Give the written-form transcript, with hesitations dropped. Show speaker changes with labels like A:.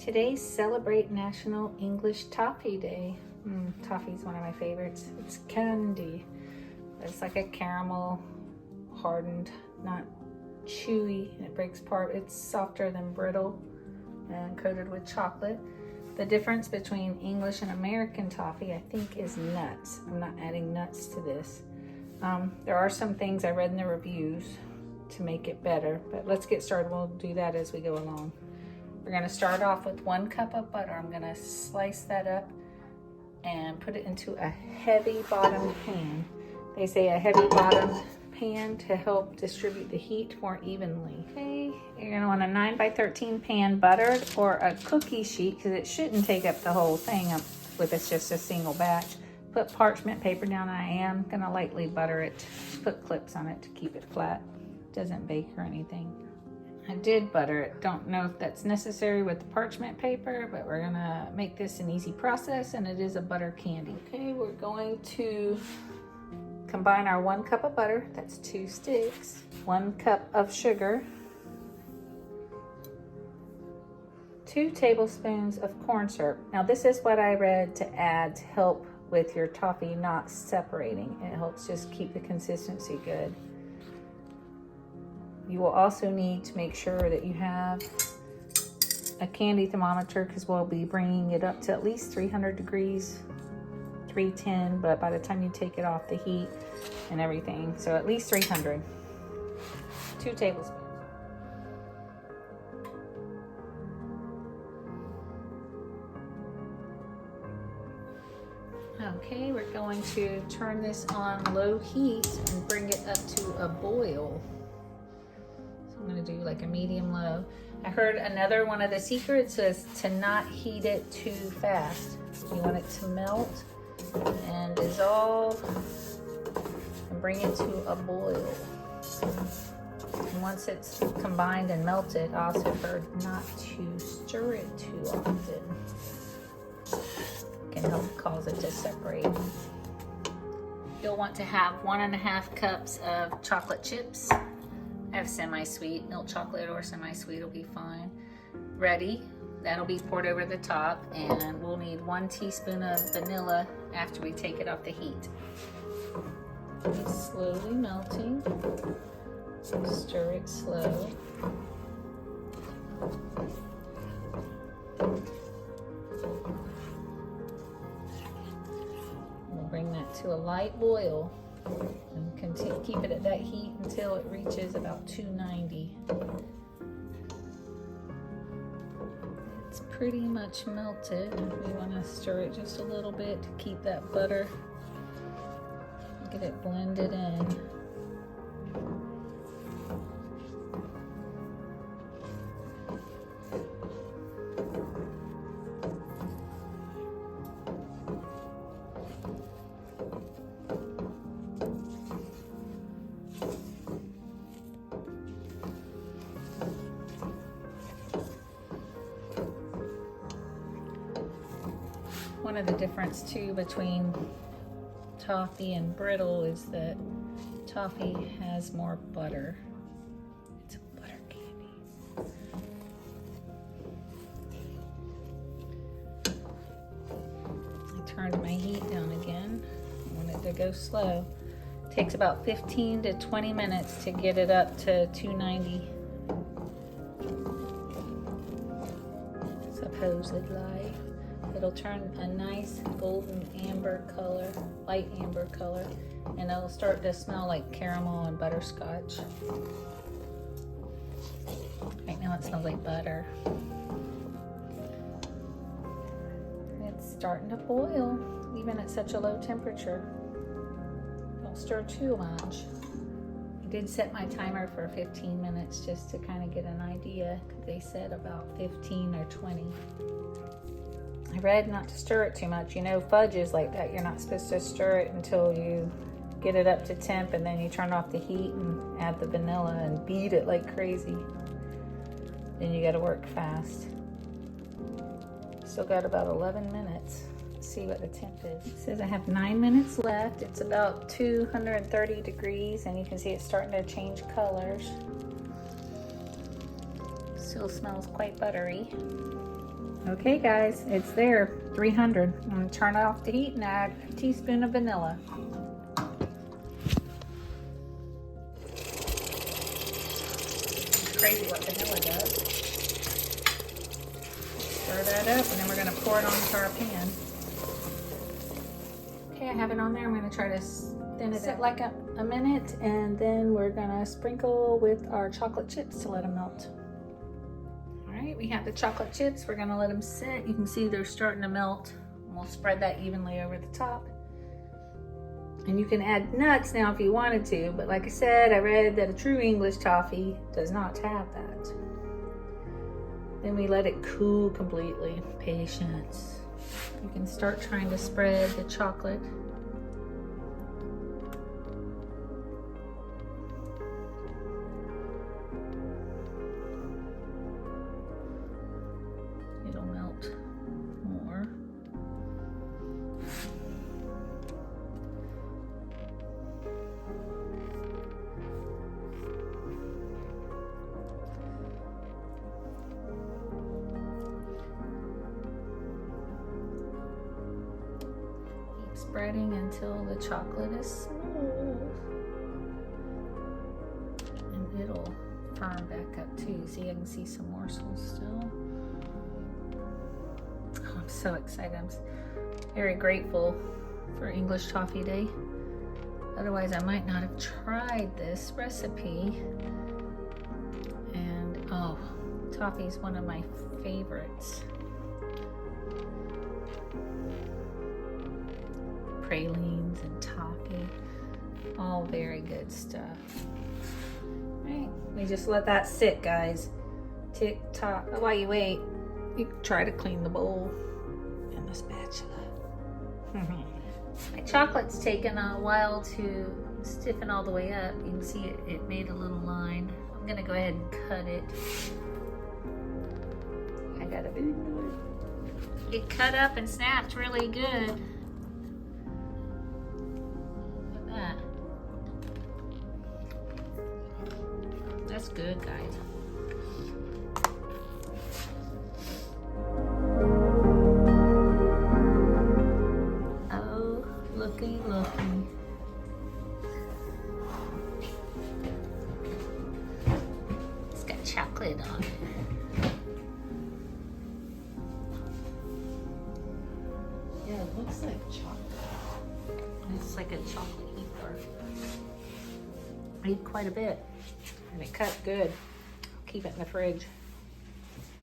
A: Today, celebrate National English Toffee Day. Toffee is one of my favorites. It's candy. It's like a caramel, hardened, not chewy, and it breaks apart. It's softer than brittle and coated with chocolate. The difference between English and American toffee, I think, is nuts. I'm not adding nuts to this. There are some things I read in the reviews to make it better, but let's get started. We'll do that as we go along. We're gonna start off with 1 cup of butter. I'm gonna slice that up and put it into a heavy bottomed pan. They say a heavy bottomed pan to help distribute the heat more evenly. Okay, you're gonna want a 9x13 pan, buttered, or a cookie sheet, because it shouldn't take up the whole thing up with it's just a single batch. Put parchment paper down. I am gonna lightly butter it. Put clips on it to keep it flat. Doesn't bake or anything. I did butter it. Don't know if that's necessary with the parchment paper, but we're gonna make this an easy process, and it is a butter candy. Okay, we're going to combine our 1 cup of butter, that's 2 sticks, 1 cup of sugar, 2 tablespoons of corn syrup. Now this is what I read to add to help with your toffee not separating. It helps just keep the consistency good. You will also need to make sure that you have a candy thermometer, because we'll be bringing it up to at least 300 degrees, 310, but by the time you take it off the heat and everything, so at least 300. 2 tablespoons. Okay, we're going to turn this on low heat and bring it up to a boil. I'm gonna do like a medium low. I heard another one of the secrets is to not heat it too fast. You want it to melt and dissolve and bring it to a boil. And once it's combined and melted, I also heard not to stir it too often. It can help cause it to separate. You'll want to have 1.5 cups of chocolate chips. I have semi-sweet, milk chocolate or semi-sweet will be fine. Ready, that'll be poured over the top, and we'll need 1 teaspoon of vanilla after we take it off the heat. It's slowly melting, stir it slow. We'll bring that to a light boil. And continue, keep it at that heat until it reaches about 290. It's pretty much melted. We want to stir it just a little bit to keep that butter, get it blended in. One of the difference too between toffee and brittle is that toffee has more butter. It's a butter candy. I turned my heat down again. I want it to go slow. It takes about 15 to 20 minutes to get it up to 290. Supposedly. It'll turn a nice golden amber color, light amber color, and it'll start to smell like caramel and butterscotch. Right now it smells like butter. It's starting to boil, even at such a low temperature. Don't stir too much. I did set my timer for 15 minutes just to kind of get an idea. They said about 15 or 20. I read not to stir it too much. You know, fudge is like that. You're not supposed to stir it until you get it up to temp, and then you turn off the heat and add the vanilla and beat it like crazy. Then you gotta work fast. Still got about 11 minutes. Let's see what the temp is. It says I have 9 minutes left. It's about 230 degrees, and you can see it's starting to change colors. Still smells quite buttery. Okay guys, it's there, 300. I'm gonna turn off the heat and add a teaspoon of vanilla. It's crazy what vanilla does. Stir that up and then we're gonna pour it onto our pan. Okay, I have it on there. I'm gonna try to thin it out like a minute, and then we're gonna sprinkle with our chocolate chips to let them melt. Alright, we have the chocolate chips. We're gonna let them sit. You can see they're starting to melt. We'll spread that evenly over the top. And you can add nuts now if you wanted to, but like I said, I read that a true English toffee does not have that. Then we let it cool completely. Patience. You can start trying to spread the chocolate. It'll melt more. Spreading until the chocolate is smooth, and it'll firm back up too. See, I can see some morsels still. Oh, I'm so excited. I'm very grateful for English Toffee Day. Otherwise, I might not have tried this recipe. And oh, toffee is one of my favorites. Pralines and toffee, all very good stuff. Right, we just let that sit, guys. Tick tock. While you wait, you can try to clean the bowl and the spatula. My chocolate's taken a while to stiffen all the way up. You can see it made a little line. I'm gonna go ahead and cut it. I got a big one. It cut up and snapped really good. That's good, guys. Oh, looky, looky. It's got chocolate on it.
B: Yeah, it looks like chocolate.
A: It's like a chocolate heat bar. I eat quite a bit. And it cut good. I'll keep it in the fridge.